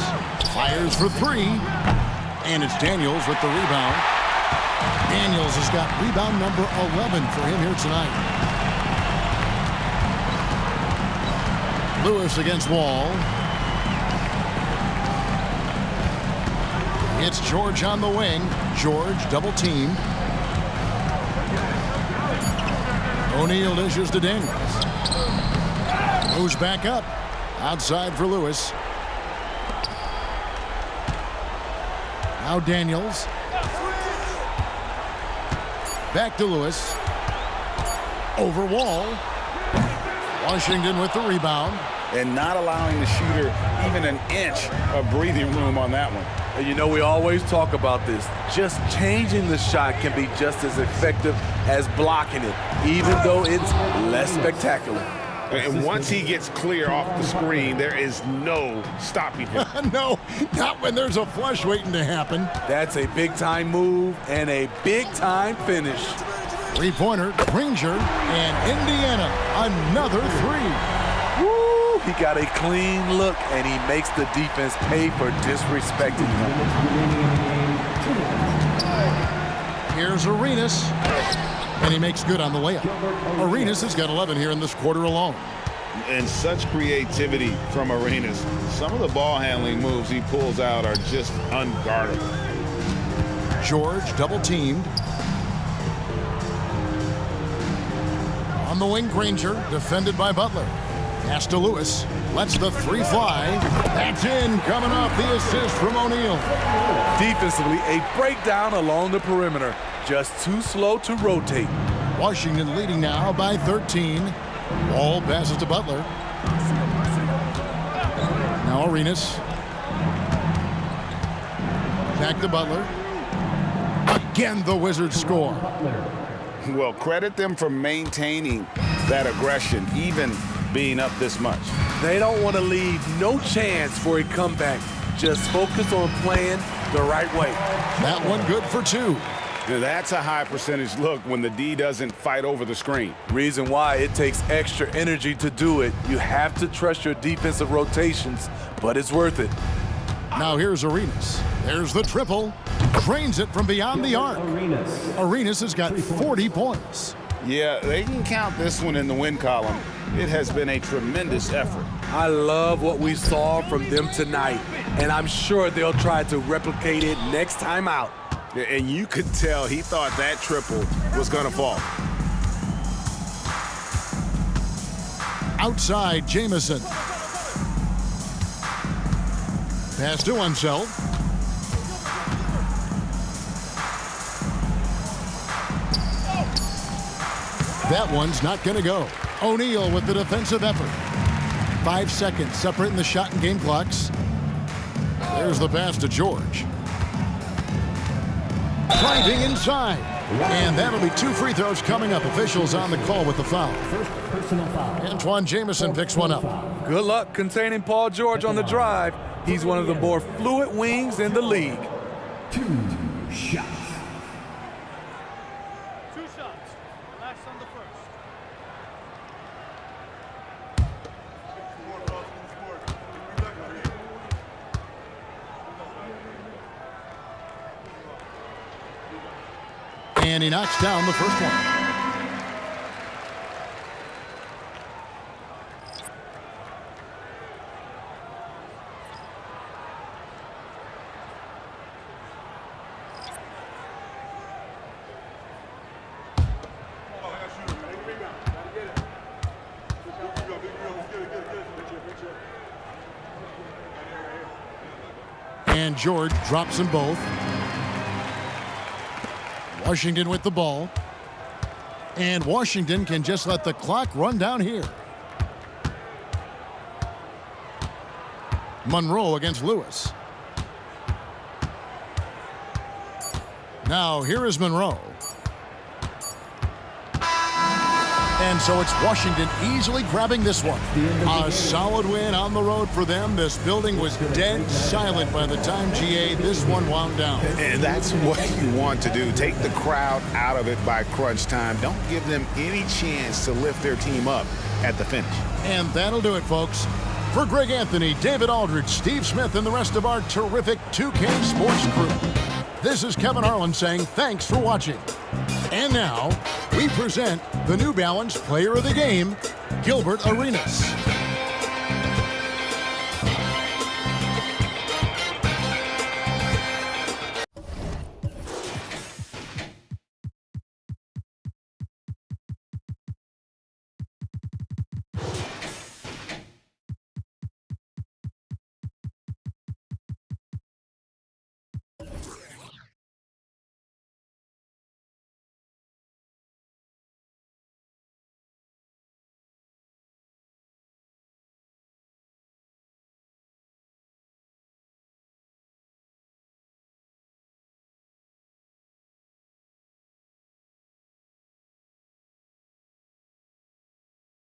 Fires for 3. And it's Daniels with the rebound. Daniels has got rebound number 11 for him here tonight. Lewis against Wall. It's George on the wing. George double teamed. O'Neal dishes to Daniels. Moves back up. Outside for Lewis. Now Daniels. Back to Lewis. Over Wall. Washington with the rebound. And not allowing the shooter even an inch of breathing room on that one. And you know, we always talk about this. Just changing the shot can be just as effective as blocking it, even though it's less spectacular. And once he gets clear off the screen, there is no stopping him. No, not when there's a flush waiting to happen. That's a big-time move and a big-time finish. 3-pointer, Granger, and Indiana, another 3. Woo! He got a clean look, and he makes the defense pay for disrespecting him. Here's Arenas, and he makes good on the layup. Arenas has got 11 here in this quarter alone. And such creativity from Arenas. Some of the ball handling moves he pulls out are just unguardable. George double teamed. On the wing, Granger, defended by Butler. Pass to Lewis. Lets the 3 fly. That's in, coming off the assist from O'Neal. Defensively, a breakdown along the perimeter. Just too slow to rotate. Washington leading now by 13. Wall passes to Butler. Now Arenas. Back to Butler. Again, the Wizards score. Well, credit them for maintaining that aggression, even being up this much. They don't want to leave no chance for a comeback. Just focus on playing the right way. That one good for 2. Now, that's a high percentage look when the D doesn't fight over the screen. Reason why it takes extra energy to do it. You have to trust your defensive rotations, but it's worth it. Now here's Arenas. There's the triple. Drains it from beyond the arc. Arenas has got 40 points. Yeah, they can count this one in the win column. It has been a tremendous effort. I love what we saw from them tonight, and I'm sure they'll try to replicate it next time out. And you could tell he thought that triple was going to fall. Outside, Jamison. Pass to Unseld. That one's not going to go. O'Neal with the defensive effort. 5 seconds separating the shot and game clocks. There's the pass to George. Driving inside. And that'll be 2 free throws coming up. Officials on the call with the foul. First personal foul. Antoine Jamison picks one up. Good luck containing Paul George on the drive. He's one of the more fluid wings in the league. 2 shots. 2 shots. Relax on the first. And he knocks down the first one. And George drops them both. Washington with the ball. And Washington can just let the clock run down here. Monroe against Lewis. Now here is Monroe. And so it's Washington easily grabbing this one. A solid win on the road for them. This building was dead silent by the time, GA, this one wound down. And that's what you want to do. Take the crowd out of it by crunch time. Don't give them any chance to lift their team up at the finish. And that'll do it, folks. For Greg Anthony, David Aldridge, Steve Smith, and the rest of our terrific 2K Sports crew, this is Kevin Harlan saying thanks for watching. And now, we present the New Balance Player of the Game, Gilbert Arenas.